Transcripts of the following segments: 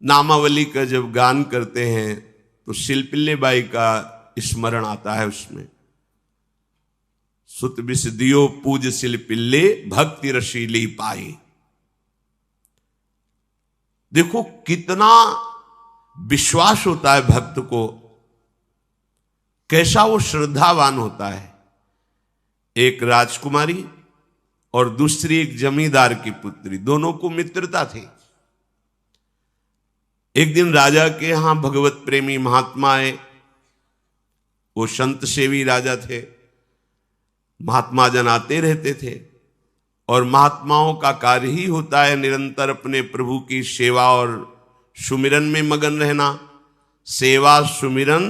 नामावली का जब गान करते हैं तो शिल्पिल्ले बाई का स्मरण आता है उसमें। सुत बिस दियो पूज शिल्पिल्ले भक्ति रशीली पाई। देखो कितना विश्वास होता है भक्त को, कैसा वो श्रद्धावान होता है। एक राजकुमारी और दूसरी एक जमींदार की पुत्री, दोनों को मित्रता थी। एक दिन राजा के यहां भगवत प्रेमी महात्मा आए। वो संत सेवी राजा थे, महात्मा जन आते रहते थे और महात्माओं का कार्य ही होता है निरंतर अपने प्रभु की सेवा और सुमिरन में मगन रहना। सेवा सुमिरन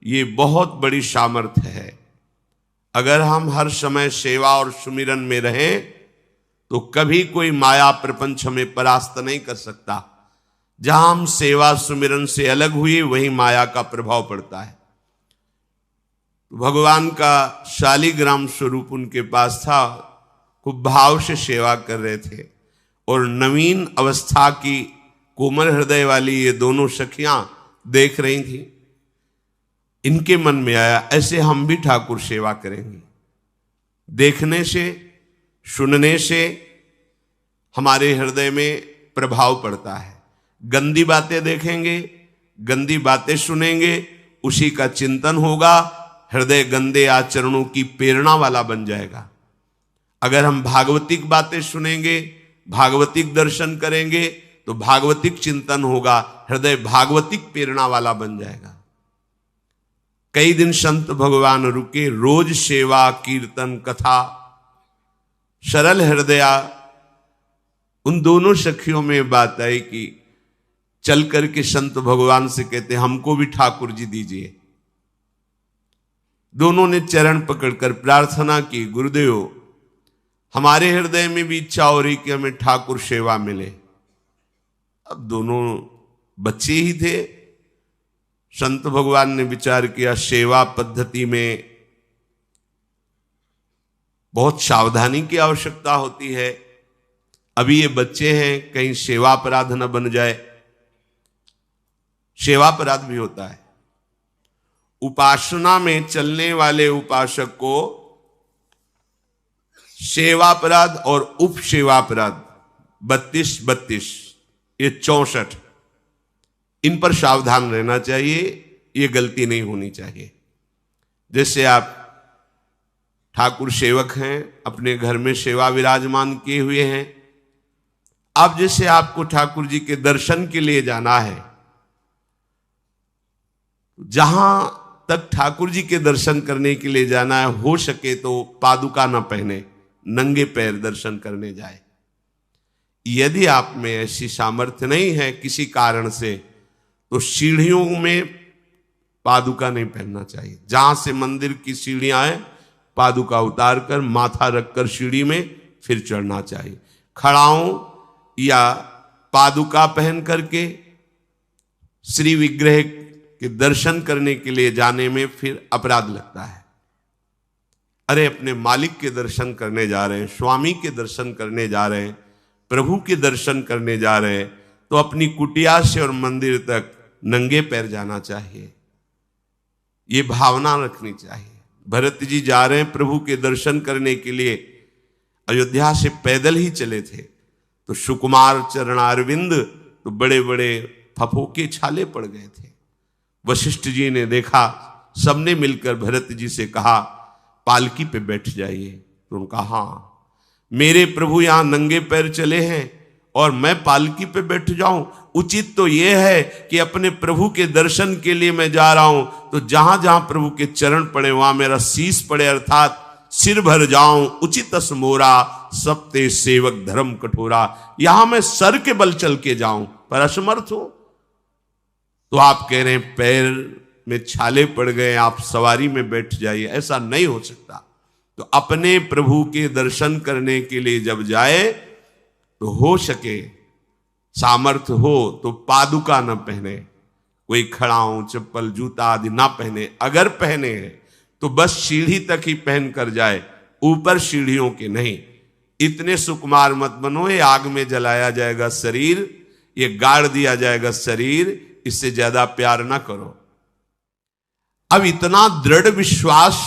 ये बहुत बड़ी सामर्थ्य है। अगर हम हर समय सेवा और सुमिरन में रहें तो कभी कोई माया प्रपंच हमें परास्त नहीं कर सकता। जहां हम सेवा सुमिरन से अलग हुए वहीं माया का प्रभाव पड़ता है। भगवान का शालिग्राम स्वरूप उनके पास था, खूब भाव से सेवा कर रहे थे और नवीन अवस्था की कोमल हृदय वाली ये दोनों सखियां देख रही थी। इनके मन में आया ऐसे हम भी ठाकुर सेवा करेंगे। देखने से सुनने से हमारे हृदय में प्रभाव पड़ता है। गंदी बातें देखेंगे, गंदी बातें सुनेंगे, उसी का चिंतन होगा, हृदय गंदे आचरणों की प्रेरणा वाला बन जाएगा। अगर हम भागवतिक बातें सुनेंगे, भागवतिक दर्शन करेंगे तो भागवतिक चिंतन होगा, हृदय भागवतिक प्रेरणा वाला बन जाएगा। कई दिन संत भगवान रुके, रोज सेवा कीर्तन कथा, सरल हृदया। उन दोनों सखियों में बात आई कि चल करके संत भगवान से कहते हमको भी ठाकुर जी दीजिए। दोनों ने चरण पकड़कर प्रार्थना की, गुरुदेव हमारे हृदय में भी इच्छा हो रही कि हमें ठाकुर सेवा मिले। अब दोनों बच्चे ही थे। संत भगवान ने विचार किया सेवा पद्धति में बहुत सावधानी की आवश्यकता होती है। अभी ये बच्चे हैं, कहीं सेवा अपराध न बन जाए। सेवा अपराध भी होता है। उपासना में चलने वाले उपासक को सेवा अपराध और उप सेवा अपराध 32 ये 64, इन पर सावधान रहना चाहिए। ये गलती नहीं होनी चाहिए। जैसे आप ठाकुर सेवक हैं, अपने घर में सेवा विराजमान किए हुए हैं। अब जैसे आपको ठाकुर जी के दर्शन के लिए जाना है, जहां तक ठाकुर जी के दर्शन करने के लिए जाना है, हो सके तो पादुका न पहने, नंगे पैर दर्शन करने जाए। यदि आप में ऐसी सामर्थ्य नहीं है किसी कारण से, तो सीढ़ियों में पादुका नहीं पहनना चाहिए। जहां से मंदिर की सीढ़ियां हैं, पादुका उतार कर माथा रखकर सीढ़ी में फिर चढ़ना चाहिए। खड़ाओं या पादुका पहन करके श्री विग्रह के दर्शन करने के लिए जाने में फिर अपराध लगता है। अरे अपने मालिक के दर्शन करने जा रहे हैं, स्वामी के दर्शन करने जा रहे हैं, प्रभु के दर्शन करने जा रहे हैं, तो अपनी कुटिया से और मंदिर तक नंगे पैर जाना चाहिए। ये भावना रखनी चाहिए। भरत जी जा रहे हैं प्रभु के दर्शन करने के लिए, अयोध्या से पैदल ही चले थे, तो सुकुमार चरणारविंद तो बड़े बड़े फफोके छाले पड़ गए थे। वशिष्ठ जी ने देखा, सबने मिलकर भरत जी से कहा पालकी पे बैठ जाइए। तो उनका हाँ, मेरे प्रभु यहां नंगे पैर चले हैं और मैं पालकी पे बैठ जाऊं? उचित तो यह है कि अपने प्रभु के दर्शन के लिए मैं जा रहा हूं, तो जहां जहां प्रभु के चरण पड़े वहां मेरा शीश पड़े, अर्थात सिर भर जाऊं। उचित मोरा सप्ते सेवक धर्म कठोरा। यहां मैं सर के बल चल के जाऊं पर असमर्थ हूं। तो आप कह रहे हैं पैर में छाले पड़ गए, आप सवारी में बैठ जाइए। ऐसा नहीं हो सकता। तो अपने प्रभु के दर्शन करने के लिए जब जाए तो हो सके, सामर्थ्य हो तो पादुका न पहने, कोई खड़ाऊं चप्पल जूता आदि ना पहने। अगर पहने हैं तो बस सीढ़ी तक ही पहन कर जाए, ऊपर सीढ़ियों के नहीं। इतने सुकुमार मत बनो, ये आग में जलाया जाएगा शरीर, ये गाड़ दिया जाएगा शरीर, इससे ज्यादा प्यार ना करो। अब इतना दृढ़ विश्वास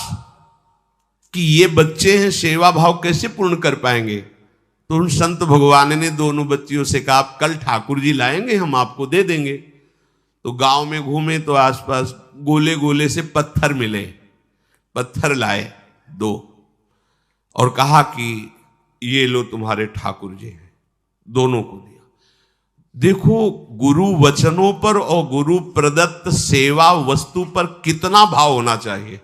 कि ये बच्चे हैं, सेवा भाव कैसे पूर्ण कर पाएंगे? तो उन संत भगवान ने दोनों बच्चियों से कहा, आप कल ठाकुर जी लाएंगे, हम आपको दे देंगे। तो गांव में घूमे तो आसपास गोले गोले से पत्थर मिले, पत्थर लाए 2 और कहा कि ये लो तुम्हारे ठाकुर जी हैं। दोनों को दिया। देखो गुरु वचनों पर और गुरु प्रदत्त सेवा वस्तु पर कितना भाव होना चाहिए।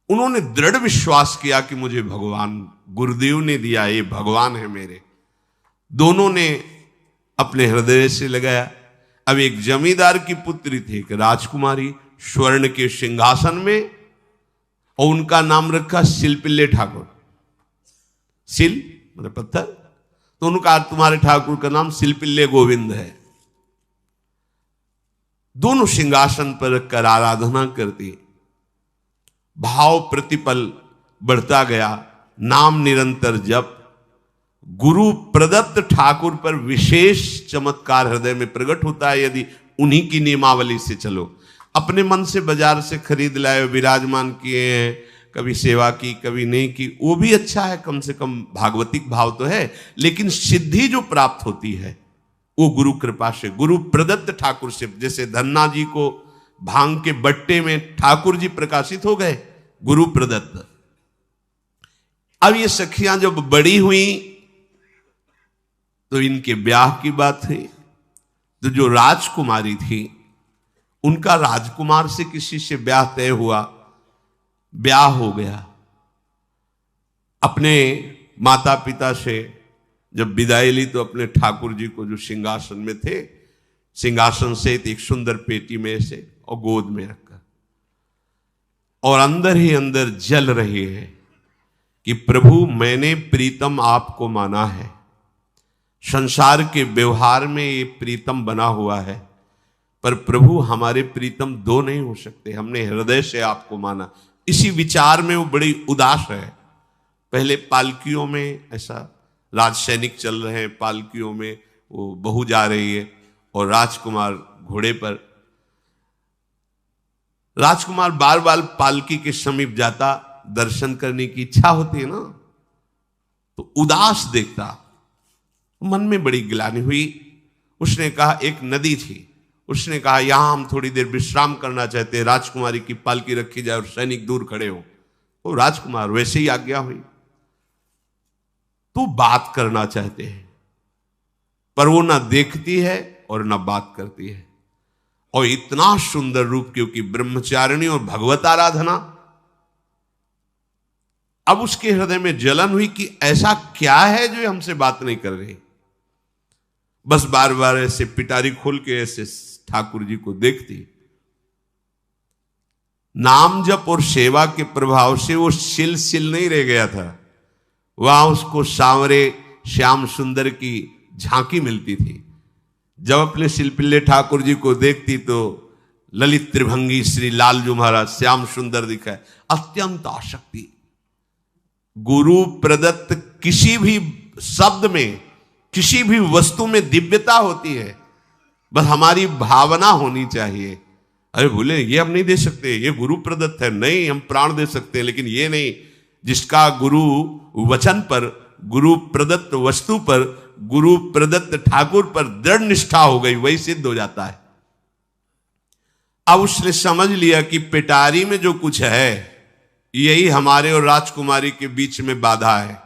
उन्होंने दृढ़ विश्वास किया कि मुझे भगवान गुरुदेव ने दिया, ये भगवान है मेरे। दोनों ने अपने हृदय से लगाया। अब एक जमींदार की पुत्री थी, एक राजकुमारी, स्वर्ण के सिंहासन में, और उनका नाम रखा शिल्पिल्ले ठाकुर। शिल मतलब पत्थर, तो उनका तुम्हारे ठाकुर का नाम शिल्पिल्ले गोविंद है। दोनों सिंहासन पर रखकर आराधना करती। भाव प्रतिपल बढ़ता गया, नाम निरंतर जप। गुरु प्रदत्त ठाकुर पर विशेष चमत्कार हृदय में प्रकट होता है यदि उन्हीं की नियमावली से चलो। अपने मन से बाजार से खरीद लाए, विराजमान किए हैं, कभी सेवा की कभी नहीं की, वो भी अच्छा है, कम से कम भागवतिक भाव तो है। लेकिन सिद्धि जो प्राप्त होती है वो गुरु कृपा से, गुरु प्रदत्त ठाकुर से। जैसे धन्ना जी को भांग के बट्टे में ठाकुर जी प्रकाशित हो गए, गुरु प्रदत्त। अब ये सखियां जब बड़ी हुई तो इनके ब्याह की बात हुई। तो जो राजकुमारी थी उनका राजकुमार से किसी से ब्याह तय हुआ, ब्याह हो गया। अपने माता पिता से जब विदाई ली तो अपने ठाकुर जी को जो सिंहासन में थे, सिंहासन से एक सुंदर पेटी में से और गोद में रखकर, और अंदर ही अंदर जल रही है कि प्रभु मैंने प्रीतम आपको माना है, संसार के व्यवहार में ये प्रीतम बना हुआ है, पर प्रभु हमारे प्रीतम 2 नहीं हो सकते, हमने हृदय से आपको माना। इसी विचार में वो बड़ी उदास है। पहले पालकियों में ऐसा राज सैनिक चल रहे हैं, पालकियों में वो बहू जा रही है और राजकुमार घोड़े पर। राजकुमार बार बार पालकी के समीप जाता, दर्शन करने की इच्छा होती है ना, तो उदास देखता, मन में बड़ी गिलानी हुई। उसने कहा, एक नदी थी, उसने कहा यहां हम थोड़ी देर विश्राम करना चाहते हैं, राजकुमारी की पालकी रखी जाए और सैनिक दूर खड़े हो। वो राजकुमार वैसे ही आज्ञा हुई। तो बात करना चाहते हैं पर वो ना देखती है और ना बात करती है। और इतना सुंदर रूप, क्योंकि ब्रह्मचारिणी और भगवत आराधना। अब उसके हृदय में जलन हुई कि ऐसा क्या है जो हमसे बात नहीं कर रही। बस बार बार ऐसे पिटारी खोल के ऐसे ठाकुर जी को देखती। नाम जप और सेवा के प्रभाव से वो सिल नहीं रह गया था, वहां उसको सांवरे श्याम सुंदर की झांकी मिलती थी। जब अपने शिल्पिल्ले ठाकुर जी को देखती तो ललित त्रिभंगी श्री लालजू महाराज श्याम सुंदर दिखाए, अत्यंत आसक्ति। गुरु प्रदत्त किसी भी शब्द में, किसी भी वस्तु में दिव्यता होती है, बस हमारी भावना होनी चाहिए। अरे बोले ये हम नहीं दे सकते, ये गुरु प्रदत्त है। नहीं, हम प्राण दे सकते हैं, लेकिन ये नहीं। जिसका गुरु वचन पर, गुरु प्रदत्त वस्तु पर, गुरु प्रदत्त ठाकुर पर दृढ़ निष्ठा हो गई, वही सिद्ध हो जाता है। अब उसने समझ लिया कि पिटारी में जो कुछ है यही हमारे और राजकुमारी के बीच में बाधा है।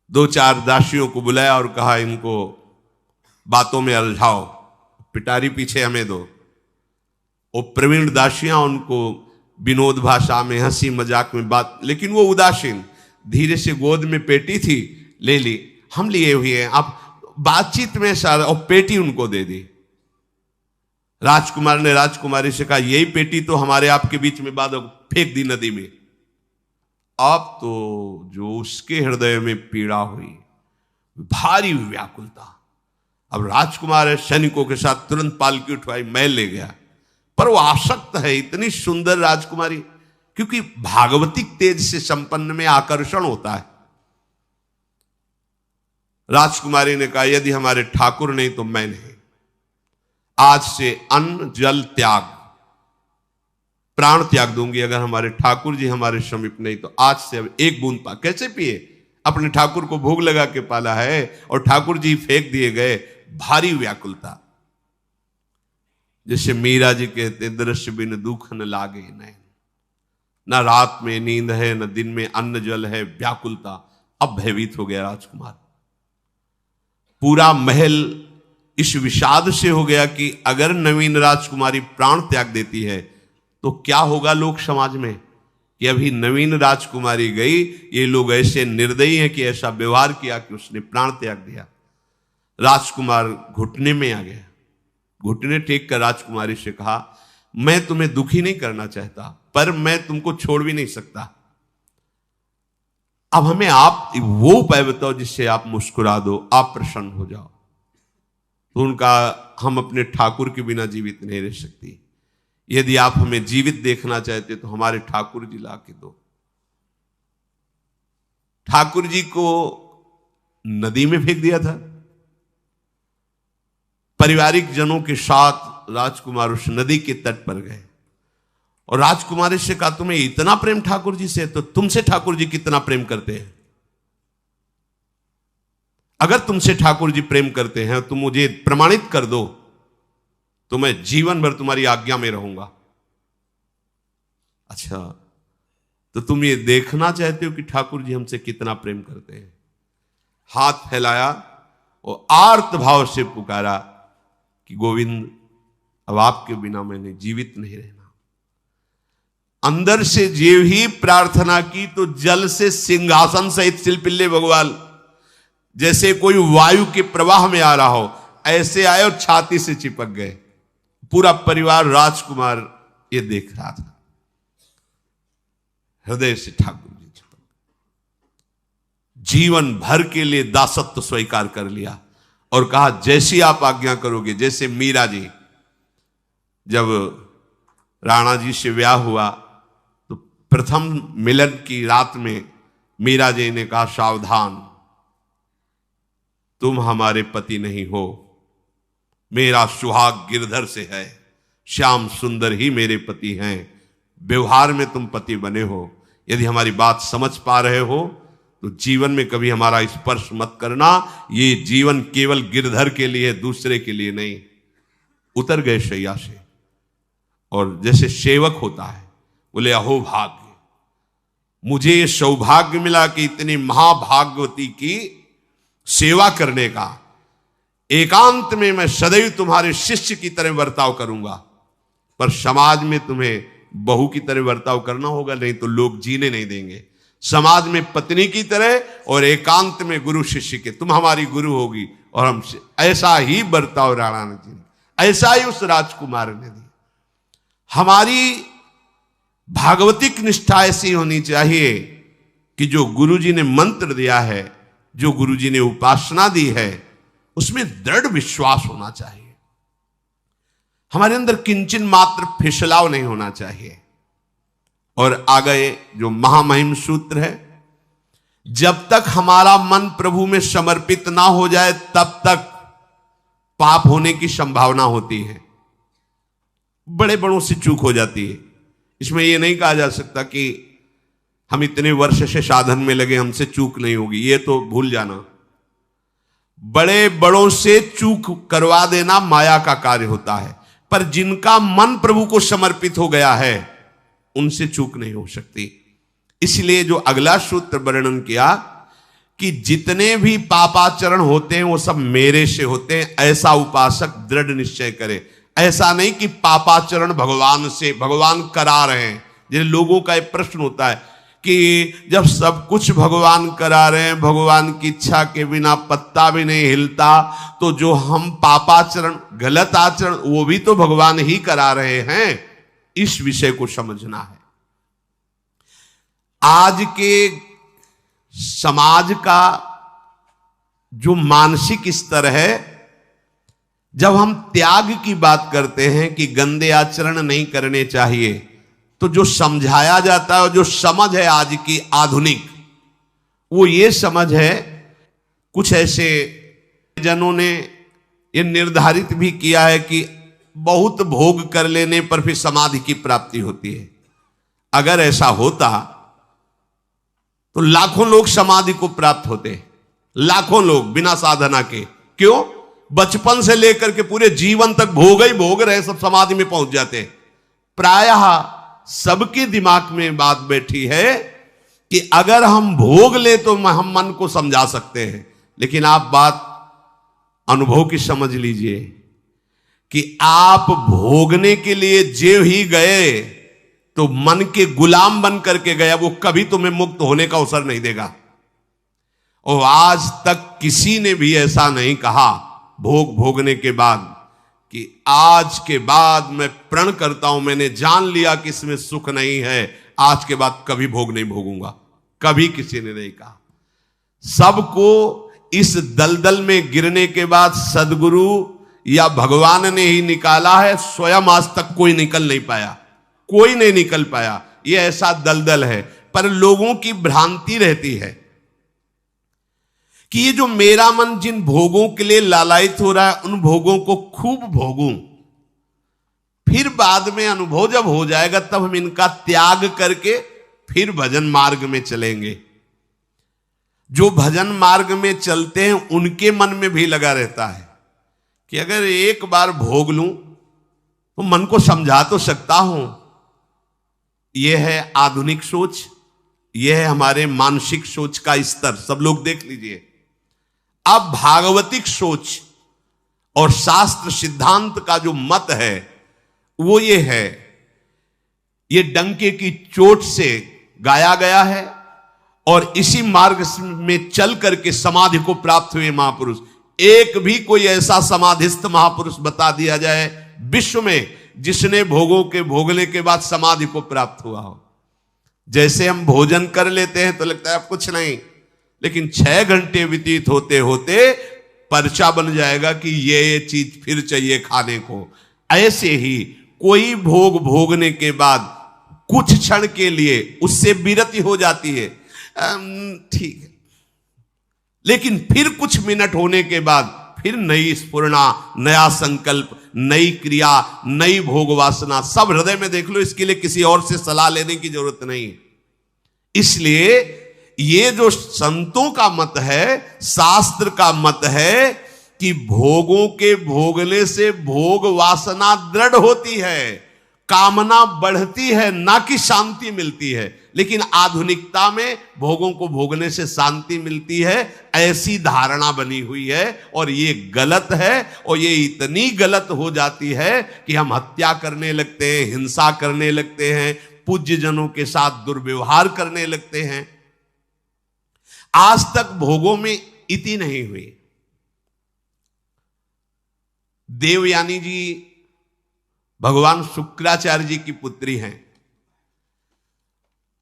2-4 दासियों को बुलाया और कहा इनको बातों में उलझाओ, पिटारी पीछे हमें दो। वो प्रवीण दासियां उनको विनोद भाषा में, हंसी मजाक में बात, लेकिन वो उदासीन। धीरे से गोद में पेटी थी, ले ली, हम लिए हुए हैं, आप बातचीत में सारा, और पेटी उनको दे दी। राजकुमार ने राजकुमारी से कहा यही पेटी तो हमारे आपके बीच में बात, फेंक दी नदी में। अब तो जो उसके हृदय में पीड़ा हुई, भारी व्याकुलता। अब राजकुमार सैनिकों के साथ तुरंत पालकी उठवाई, महल ले गया। पर वो आसक्त है, इतनी सुंदर राजकुमारी, क्योंकि भागवतिक तेज से संपन्न में आकर्षण होता है। राजकुमारी ने कहा, यदि हमारे ठाकुर नहीं तो मैं नहीं। आज से अन्न जल त्याग, प्राण त्याग दूंगी अगर हमारे ठाकुर जी हमारे समीप नहीं तो। आज से अब एक बूंद पा कैसे पिए? अपने ठाकुर को भोग लगा के पाला है और ठाकुर जी फेंक दिए गए। भारी व्याकुलता, जैसे मीरा जी कहते, दृश्य बिन दुख न लागे नैन, न रात में नींद है न दिन में अन्न जल है, व्याकुलता। अब भयभीत हो गया राजकुमार। पूरा महल इस विषाद से हो गया कि अगर नवीन राजकुमारी प्राण त्याग देती है तो क्या होगा लोक समाज में, कि अभी नवीन राजकुमारी गई, ये लोग ऐसे निर्दयी हैं कि ऐसा व्यवहार किया कि उसने प्राण त्याग दिया। राजकुमार घुटने में आ गया, घुटने टेक कर राजकुमारी से कहा, मैं तुम्हें दुखी नहीं करना चाहता पर मैं तुमको छोड़ भी नहीं सकता। अब हमें आप वो उपाय बताओ जिससे आप मुस्कुरा दो, आप प्रसन्न हो जाओ। तो उनका, हम अपने ठाकुर के बिना जीवित नहीं रह सकती। यदि आप हमें जीवित देखना चाहते तो हमारे ठाकुर जी ला के दो। ठाकुर जी को नदी में फेंक दिया था। पारिवारिक जनों के साथ राजकुमार उस नदी के तट पर गए और राजकुमारी से कहा, तुम्हें इतना प्रेम ठाकुर जी से, तो तुमसे ठाकुर जी कितना प्रेम करते हैं? अगर तुमसे ठाकुर जी प्रेम करते हैं तो मुझे प्रमाणित कर दो, तो मैं जीवन भर तुम्हारी आज्ञा में रहूंगा। अच्छा, तो तुम ये देखना चाहते हो कि ठाकुर जी हमसे कितना प्रेम करते हैं? हाथ फैलाया और आर्त भाव से पुकारा कि गोविंद, अब आपके बिना मैंने जीवित नहीं रहना। अंदर से जीव ही प्रार्थना की तो जल से सिंहासन सहित सिलपिल्ले भगवान, जैसे कोई वायु के प्रवाह में आ रहा हो, ऐसे आए और छाती से चिपक गए। पूरा परिवार, राजकुमार ये देख रहा था। हृदय से ठाकुर जी चिपक, जीवन भर के लिए दासत्व स्वीकार कर लिया और कहा, जैसी आप आज्ञा करोगे। जैसे मीरा जी, जब राणा जी से ब्याह हुआ तो प्रथम मिलन की रात में मीरा जी ने कहा, सावधान, तुम हमारे पति नहीं हो, मेरा सुहाग गिरधर से है, श्याम सुंदर ही मेरे पति हैं। व्यवहार में तुम पति बने हो, यदि हमारी बात समझ पा रहे हो तो जीवन में कभी हमारा स्पर्श मत करना। ये जीवन केवल गिरधर के लिए, दूसरे के लिए नहीं। उतर गए शैया से और जैसे सेवक होता है, बोले, अहो भाग्य, मुझे ये सौभाग्य मिला कि इतनी महाभागवती की सेवा करने का। एकांत में मैं सदैव तुम्हारे शिष्य की तरह बर्ताव करूंगा, पर समाज में तुम्हें बहू की तरह बर्ताव करना होगा, नहीं तो लोग जीने नहीं देंगे। समाज में पत्नी की तरह और एकांत में गुरु शिष्य के। तुम हमारी गुरु होगी और हम ऐसा ही बर्ताव राणा ने जी, ऐसा ही उस राजकुमार ने दिया। हमारी भागवतिक निष्ठा ऐसी होनी चाहिए कि जो गुरु जी ने मंत्र दिया है, जो गुरु जी ने उपासना दी है, उसमें दृढ़ विश्वास होना चाहिए। हमारे अंदर किंचन मात्र फिसलाव नहीं होना चाहिए। और आगे जो महामहिम सूत्र है, जब तक हमारा मन प्रभु में समर्पित ना हो जाए तब तक पाप होने की संभावना होती है। बड़े बड़ों से चूक हो जाती है। इसमें यह नहीं कहा जा सकता कि हम इतने वर्ष से साधन में लगे, हमसे चूक नहीं होगी, ये तो भूल जाना। बड़े बड़ों से चूक करवा देना माया का कार्य होता है, पर जिनका मन प्रभु को समर्पित हो गया है उनसे चूक नहीं हो सकती। इसलिए जो अगला सूत्र वर्णन किया कि जितने भी पापाचरण होते हैं वो सब मेरे से होते हैं, ऐसा उपासक दृढ़ निश्चय करे। ऐसा नहीं कि पापाचरण भगवान से, भगवान करा रहे हैं। जिन लोगों का एक प्रश्न होता है कि जब सब कुछ भगवान करा रहे हैं, भगवान की इच्छा के बिना पत्ता भी नहीं हिलता, तो जो हम पापाचरण, गलत आचरण, वो भी तो भगवान ही करा रहे हैं। इस विषय को समझना है। आज के समाज का जो मानसिक स्तर है, जब हम त्याग की बात करते हैं कि गंदे आचरण नहीं करने चाहिए, तो जो समझाया जाता है, जो समझ है आज की आधुनिक, वो ये समझ है कुछ ऐसे जनों ने ये निर्धारित भी किया है कि बहुत भोग कर लेने पर फिर समाधि की प्राप्ति होती है। अगर ऐसा होता तो लाखों लोग समाधि को प्राप्त होते, लाखों लोग बिना साधना के। क्यों? बचपन से लेकर के पूरे जीवन तक भोग ही भोग रहे, सब समाधि में पहुंच जाते। प्रायः सबके दिमाग में बात बैठी है कि अगर हम भोग ले तो हम मन को समझा सकते हैं, लेकिन आप बात अनुभव की समझ लीजिए कि आप भोगने के लिए जो ही गए तो मन के गुलाम बन करके गया, वो कभी तुम्हें मुक्त होने का अवसर नहीं देगा। और आज तक किसी ने भी ऐसा नहीं कहा भोग भोगने के बाद कि आज के बाद मैं प्रण करता हूं, मैंने जान लिया कि इसमें सुख नहीं है, आज के बाद कभी भोग नहीं भोगूंगा। कभी किसी ने नहीं कहा। सबको इस दलदल में गिरने के बाद सदगुरु या भगवान ने ही निकाला है, स्वयं आज तक कोई निकल नहीं पाया, कोई नहीं निकल पाया। ये ऐसा दलदल है। पर लोगों की भ्रांति रहती है कि ये जो मेरा मन जिन भोगों के लिए लालायित हो रहा है, उन भोगों को खूब भोगूं, फिर बाद में अनुभव जब हो जाएगा तब हम इनका त्याग करके फिर भजन मार्ग में चलेंगे। जो भजन मार्ग में चलते हैं उनके मन में भी लगा रहता है कि अगर एक बार भोग लूं तो मन को समझा तो सकता हूं। यह है आधुनिक सोच, यह है हमारे मानसिक सोच का स्तर। सब लोग देख लीजिए। अब भागवतिक सोच और शास्त्र सिद्धांत का जो मत है वो ये है, ये डंके की चोट से गाया गया है और इसी मार्ग में चल करके समाधि को प्राप्त हुए महापुरुष। एक भी कोई ऐसा समाधिस्थ महापुरुष बता दिया जाए विश्व में जिसने भोगों के भोगने के बाद समाधि को प्राप्त हुआ हो। जैसे हम भोजन कर लेते हैं तो लगता है अब कुछ नहीं, लेकिन 6 घंटे व्यतीत होते होते पर्चा बन जाएगा कि ये चीज फिर चाहिए खाने को। ऐसे ही कोई भोग भोगने के बाद कुछ क्षण के लिए उससे विरति हो जाती है, ठीक है, लेकिन फिर कुछ मिनट होने के बाद फिर नई स्फुरना, नया संकल्प, नई क्रिया, नई भोग वासना सब हृदय में देख लो। इसके लिए किसी और से सलाह लेने की जरूरत नहीं। इसलिए ये जो संतों का मत है, शास्त्र का मत है कि भोगों के भोगने से भोग वासना दृढ़ होती है, कामना बढ़ती है, ना कि शांति मिलती है। लेकिन आधुनिकता में भोगों को भोगने से शांति मिलती है, ऐसी धारणा बनी हुई है और ये गलत है। और ये इतनी गलत हो जाती है कि हम हत्या करने लगते हैं, हिंसा करने लगते हैं, पूज्य जनों के साथ दुर्व्यवहार करने लगते हैं। आज तक भोगों में इति नहीं हुई। देवयानी जी भगवान शुक्राचार्य जी की पुत्री हैं।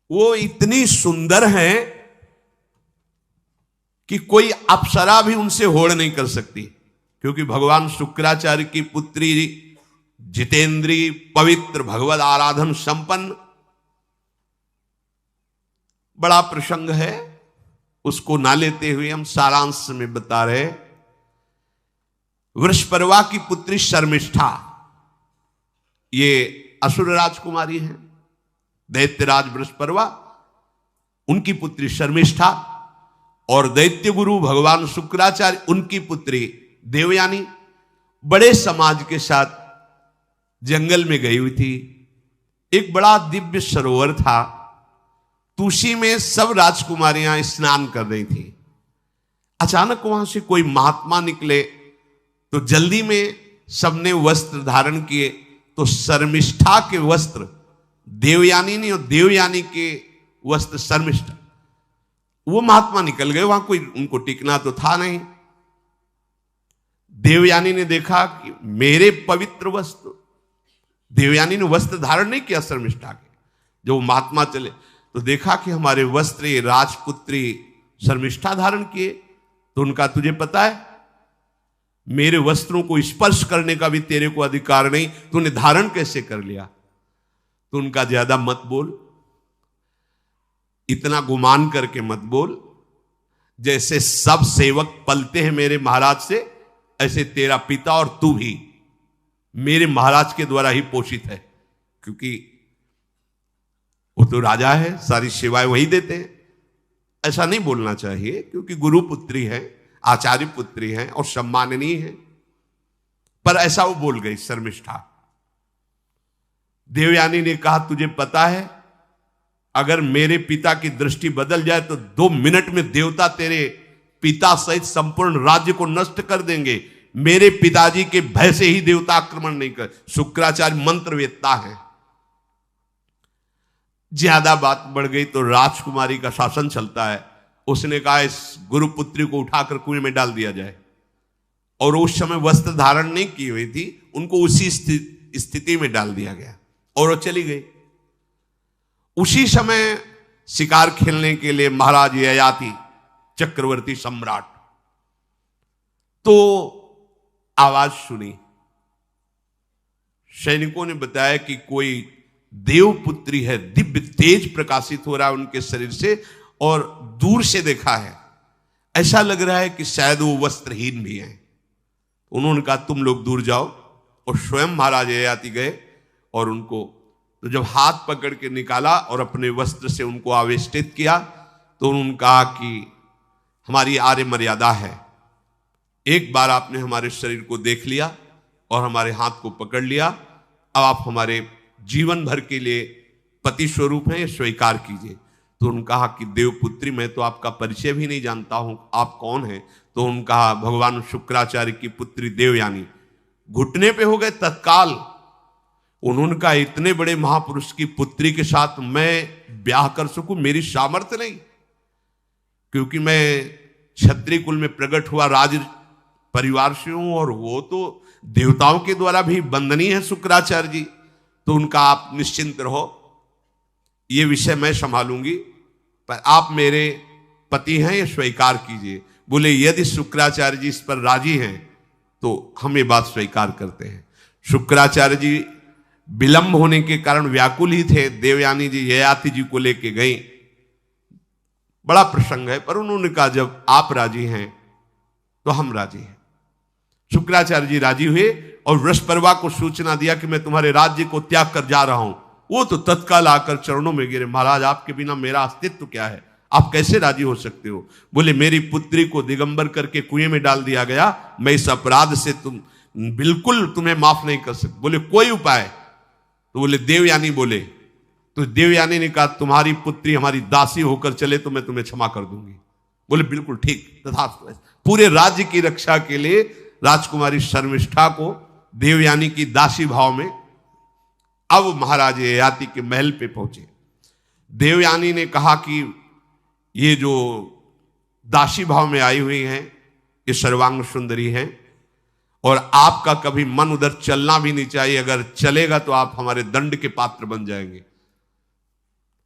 वो इतनी सुंदर हैं कि कोई अप्सरा भी उनसे होड़ नहीं कर सकती, क्योंकि भगवान शुक्राचार्य की पुत्री जितेंद्री, पवित्र, भगवद आराधन संपन्न। बड़ा प्रसंग है, उसको ना लेते हुए हम सारांश में बता रहे। वृषपर्वा की पुत्री शर्मिष्ठा, ये असुर राजकुमारी है, दैत्यराज वृषपर्वा, उनकी पुत्री शर्मिष्ठा, और दैत्य गुरु भगवान शुक्राचार्य उनकी पुत्री देवयानी बड़े समाज के साथ जंगल में गई हुई थी। एक बड़ा दिव्य सरोवर था, तुलसी में सब राजकुमारियां स्नान कर रही थी। अचानक वहां से कोई महात्मा निकले तो जल्दी में सबने वस्त्र धारण किए, तो शर्मिष्ठा के वस्त्र देवयानी ने और देवयानी के वस्त्र शर्मिष्ठा। वो महात्मा निकल गए, वहां कोई उनको टिकना तो था नहीं। देवयानी ने देखा कि मेरे पवित्र वस्त्र, देवयानी ने वस्त्र धारण नहीं किया शर्मिष्ठा के। जो महात्मा चले तो देखा कि हमारे वस्त्र ये राजपुत्री शर्मिष्ठा धारण किए। तो उनका तुझे पता है मेरे वस्त्रों को स्पर्श करने का भी तेरे को अधिकार नहीं, तूने धारण कैसे कर लिया? तो उनका ज्यादा मत बोल, इतना गुमान करके मत बोल। जैसे सब सेवक पलते हैं मेरे महाराज से, ऐसे तेरा पिता और तू भी मेरे महाराज के द्वारा ही पोषित है, क्योंकि वो तो राजा है, सारी सेवाएं वही देते हैं। ऐसा नहीं बोलना चाहिए, क्योंकि गुरु पुत्री है, आचार्य पुत्री है और सम्माननीय है, पर ऐसा वो बोल गई शर्मिष्ठा। देवयानी ने कहा तुझे पता है अगर मेरे पिता की दृष्टि बदल जाए तो 2 मिनट में देवता तेरे पिता सहित संपूर्ण राज्य को नष्ट कर देंगे। मेरे पिताजी के भय से ही देवता आक्रमण नहीं कर। शुक्राचार्य मंत्रवेत्ता है। ज्यादा बात बढ़ गई तो राजकुमारी का शासन चलता है। उसने कहा इस गुरुपुत्री को उठाकर कुएं में डाल दिया जाए, और उस समय वस्त्र धारण नहीं की हुई थी, उनको उसी स्थिति में डाल दिया गया और वो चली गई। उसी समय शिकार खेलने के लिए महाराज ययाति चक्रवर्ती सम्राट तो आवाज सुनी। सैनिकों ने बताया कि कोई देवपुत्री है, दिव्य तेज प्रकाशित हो रहा है उनके शरीर से, और दूर से देखा है ऐसा लग रहा है कि शायद वो वस्त्रहीन भी हैं। उन्होंने कहा तुम लोग दूर जाओ, और स्वयं महाराज ययाति गए और उनको तो जब हाथ पकड़ के निकाला और अपने वस्त्र से उनको आवेष्टित किया तो उन्होंने कहा कि हमारी आर्य मर्यादा है, एक बार आपने हमारे शरीर को देख लिया और हमारे हाथ को पकड़ लिया, अब आप हमारे जीवन भर के लिए पति स्वरूप हैं, स्वीकार कीजिए। तो उन्होंने कहा कि देवपुत्री मैं तो आपका परिचय भी नहीं जानता हूं, आप कौन हैं? तो उन्होंने कहा भगवान शुक्राचार्य की पुत्री देवयानी। घुटने पे हो गए तत्काल। उन्होंने कहा इतने बड़े महापुरुष की पुत्री के साथ मैं ब्याह कर सकूं, मेरी सामर्थ्य नहीं, क्योंकि मैं क्षत्रिय कुल में प्रकट हुआ राज परिवार से हूं, और वो तो देवताओं के द्वारा भी वंदनीय है शुक्राचार्य जी। तो उनका आप निश्चिंत रहो, ये विषय मैं संभालूंगी, पर आप मेरे पति हैं, ये स्वीकार कीजिए। बोले यदि शुक्राचार्य जी इस पर राजी हैं तो हम ये बात स्वीकार करते हैं। शुक्राचार्य जी विलंब होने के कारण व्याकुल ही थे। देवयानी जी ययाति जी को लेके गई, बड़ा प्रसंग है, पर उन्होंने कहा जब आप राजी हैं तो हम राजी हैं। शुक्राचार्य जी राजी हुए और वृषपर्वा को सूचना दिया कि मैं तुम्हारे राज्य को त्याग कर जा रहा हूं। वो तो तत्काल आकर चरणों में गिरे, महाराज आपके बिना मेरा अस्तित्व क्या है, आप कैसे राजी हो सकते हो? बोले मेरी पुत्री को दिगंबर करके कुएं में डाल दिया गया, मैं इस अपराध से बिल्कुल तुम्हें माफ नहीं कर सकती। बोले कोई उपाय? तो बोले देवयानी बोले। तो देवयानी ने कहा तुम्हारी पुत्री हमारी दासी होकर चले तो मैं तुम्हें क्षमा कर दूंगी। बोले बिल्कुल ठीक, तथास्तु। पूरे राज्य की रक्षा के लिए राजकुमारी शर्मिष्ठा को देवयानी की दासी भाव में अब महाराज ययाति के महल पे पहुंचे। देवयानी ने कहा कि ये जो दासी भाव में आई हुई हैं ये सर्वांग सुंदरी हैं, और आपका कभी मन उधर चलना भी नहीं चाहिए, अगर चलेगा तो आप हमारे दंड के पात्र बन जाएंगे।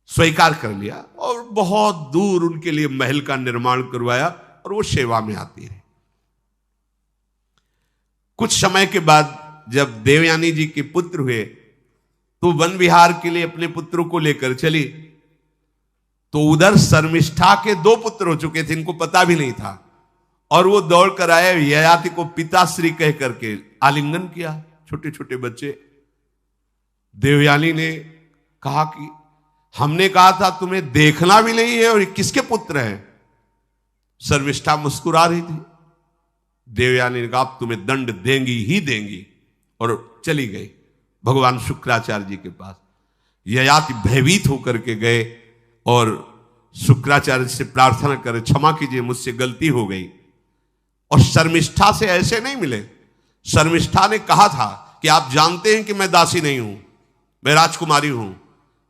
स्वीकार कर लिया और बहुत दूर उनके लिए महल का निर्माण करवाया और वो सेवा में आती रही। कुछ समय के बाद जब देवयानी जी के पुत्र हुए तो वन विहार के लिए अपने पुत्रों को लेकर चली, तो उधर शर्मिष्ठा के 2 पुत्र हो चुके थे, इनको पता भी नहीं था, और वो दौड़ कर आए, ययाति को पिताश्री कह करके आलिंगन किया, छोटे छोटे बच्चे। देवयानी ने कहा कि हमने कहा था तुम्हें देखना भी नहीं है और किसके पुत्र हैं? शर्मिष्ठा मुस्कुरा रही थी। देवयानी ने कहा तुम्हें दंड देंगी ही देंगी, और चली गई भगवान शुक्राचार्य जी के पास। ययाति भयभीत होकर के गए और शुक्राचार्य से प्रार्थना करे क्षमा कीजिए मुझसे गलती हो गई। और शर्मिष्ठा से ऐसे नहीं मिले। शर्मिष्ठा ने कहा था कि आप जानते हैं कि मैं दासी नहीं हूं, मैं राजकुमारी हूं,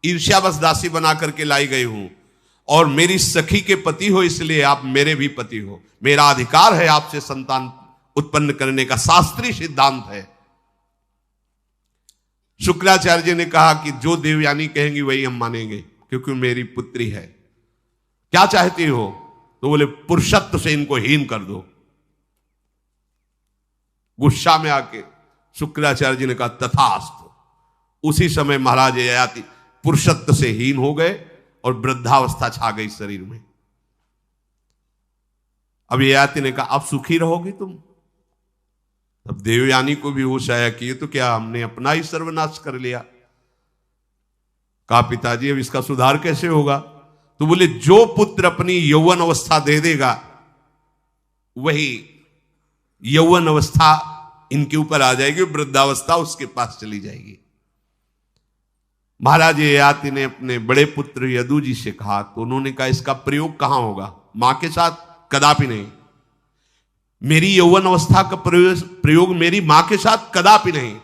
ईर्ष्यावश दासी बना करके लाई गई हूं, और मेरी सखी के पति हो इसलिए आप मेरे भी पति हो, मेरा अधिकार है आपसे संतान उत्पन्न करने का, शास्त्रीय सिद्धांत है। शुक्राचार्य जी ने कहा कि जो देवयानी कहेंगी वही हम मानेंगे, क्योंकि मेरी पुत्री है। क्या चाहती हो? तो बोले पुरुषत्व से इनको हीन कर दो। गुस्सा में आके शुक्राचार्य जी ने कहा तथास्तु। उसी समय महाराज ययाति पुरुषत्व से हीन हो गए और वृद्धावस्था छा गई शरीर में। अब ययाति ने कहा अब सुखी रहोगे तुम। अब देवयानी को भी होश आया कि ये तो क्या हमने अपना ही सर्वनाश कर लिया। कहा पिताजी अब इसका सुधार कैसे होगा? तो बोले जो पुत्र अपनी यौवन अवस्था दे देगा वही यौवन अवस्था इनके ऊपर आ जाएगी, वृद्धावस्था उसके पास चली जाएगी। महाराज ययाति ने अपने बड़े पुत्र यदु जी से कहा, तो उन्होंने कहा इसका प्रयोग कहां होगा? मां के साथ कदापि नहीं। मेरी यौवन अवस्था का प्रयोग मेरी मां के साथ कदापि नहीं,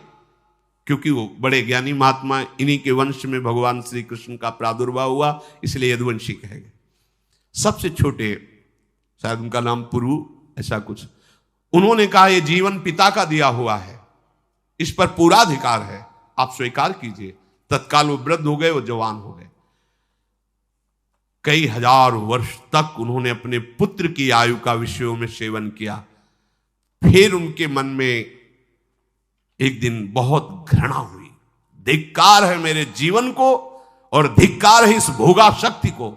क्योंकि वो बड़े ज्ञानी महात्मा, इन्हीं के वंश में भगवान श्री कृष्ण का प्रादुर्भाव हुआ, इसलिए यदुवंशी कहे गए। सबसे छोटे, शायद उनका नाम पुरु, ऐसा कुछ, उन्होंने कहा यह जीवन पिता का दिया हुआ है, इस पर पूरा अधिकार है, आप स्वीकार कीजिए। तत्काल वो वृद्ध हो गए, वो जवान हो गए। कई हजार वर्ष तक उन्होंने अपने पुत्र की आयु का विषयों में सेवन किया। फिर उनके मन में एक दिन बहुत घृणा हुई, धिक्कार है मेरे जीवन को और धिक्कार है इस भोगा शक्ति को।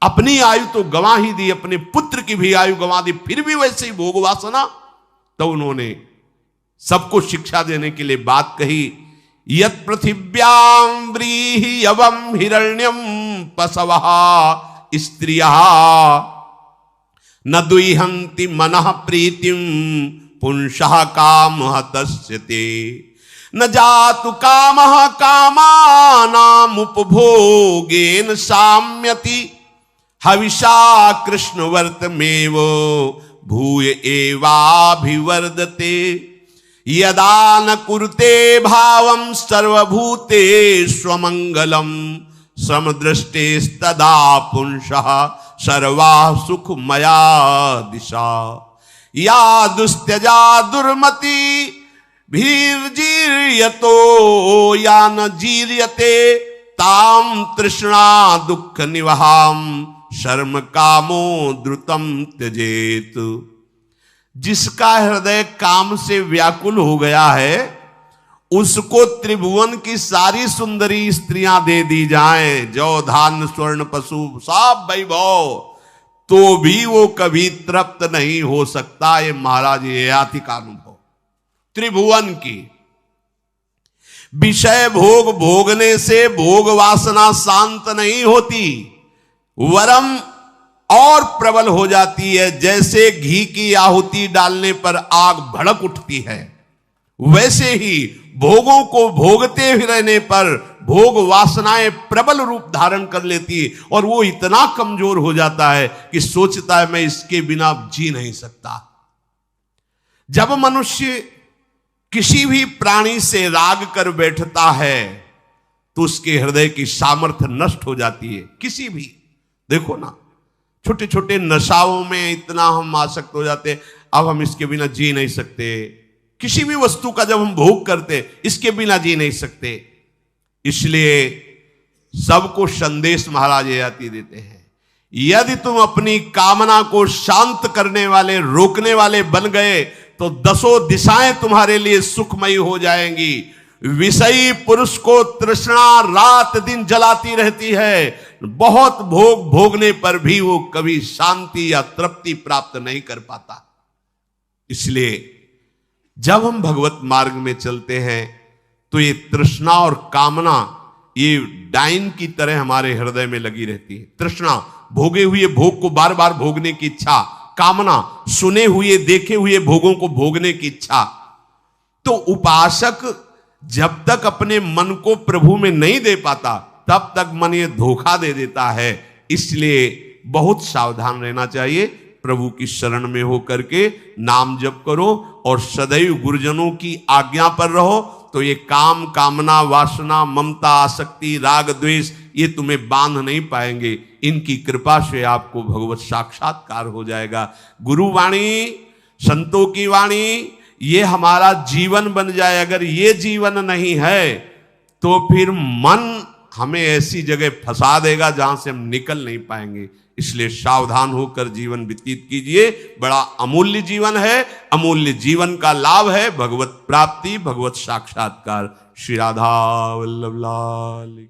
अपनी आयु तो गंवा ही दी, अपने पुत्र की भी आयु गंवा दी, फिर भी वैसे ही भोग वासना। तो उन्होंने सबको शिक्षा देने के लिए बात कही, यत् पृथिव्यां व्रीहि यवं हिरण्यं पशवः स्त्रियः न दुह्यन्ति मनः प्रीतिं पुंसः कामः तस्यते न जातु कामः कामानाम् उपभोगेन साम्यति हविषा कृष्णवर्तमेव भूय एवाभिवर्धते यदा न कुरुते भावं सर्वभूतेष्वमङ्गलं समदृष्टेस्तदा पुंसः सर्वा सुखमया दिशा या दुस्त्यजा दुर्मति भीर्जीर्यतो या न जीर्यते ताम तृष्णा दुःख निवहाम शर्म कामो द्रुतम त्यजेत। जिसका हृदय काम से व्याकुल हो गया है उसको त्रिभुवन की सारी सुंदरी स्त्रियां दे दी जाएं, जौ धान्य स्वर्ण पशु सब वैभव, तो भी वो कभी तृप्त नहीं हो सकता। ये महाराज ययाति का अनुभव। त्रिभुवन की विषय भोग भोगने से भोग वासना शांत नहीं होती, वरम और प्रबल हो जाती है। जैसे घी की आहुति डालने पर आग भड़क उठती है, वैसे ही भोगों को भोगते हुए रहने पर भोग वासनाएं प्रबल रूप धारण कर लेती और वो इतना कमजोर हो जाता है कि सोचता है मैं इसके बिना जी नहीं सकता। जब मनुष्य किसी भी प्राणी से राग कर बैठता है तो उसके हृदय की सामर्थ्य नष्ट हो जाती है। किसी भी, देखो ना, छोटे छोटे नशाओं में इतना हम आसक्त हो जाते हैं, अब हम इसके बिना जी नहीं सकते। किसी भी वस्तु का जब हम भोग करते इसके बिना जी नहीं सकते। इसलिए सबको संदेश महाराज ययाति देते हैं, यदि तुम अपनी कामना को शांत करने वाले, रोकने वाले बन गए तो दसों दिशाएं तुम्हारे लिए सुखमयी हो जाएंगी। विषयी पुरुष को तृष्णा रात दिन जलाती रहती है, बहुत भोग भोगने पर भी वो कभी शांति या तृप्ति प्राप्त नहीं कर पाता। इसलिए जब हम भगवत मार्ग में चलते हैं तो ये तृष्णा और कामना ये डाइन की तरह हमारे हृदय में लगी रहती है। तृष्णा, भोगे हुए भोग को बार बार भोगने की इच्छा, कामना, सुने हुए देखे हुए भोगों को भोगने की इच्छा। तो उपासक जब तक अपने मन को प्रभु में नहीं दे पाता तब तक मन ये धोखा दे देता है। इसलिए बहुत सावधान रहना चाहिए। प्रभु की शरण में हो करके नाम जप करो और सदैव गुरुजनों की आज्ञा पर रहो, तो ये काम, कामना, वासना, ममता, आसक्ति, राग, द्वेष ये तुम्हें बांध नहीं पाएंगे। इनकी कृपा से आपको भगवत साक्षात्कार हो जाएगा। गुरु वाणी, संतों की वाणी, ये हमारा जीवन बन जाए। अगर ये जीवन नहीं है तो फिर मन हमें ऐसी जगह फंसा देगा जहां से हम निकल नहीं पाएंगे। इसलिए सावधान होकर जीवन व्यतीत कीजिए। बड़ा अमूल्य जीवन है, अमूल्य जीवन का लाभ है भगवत प्राप्ति, भगवत साक्षात्कार। श्री राधा वल्लभ लाल।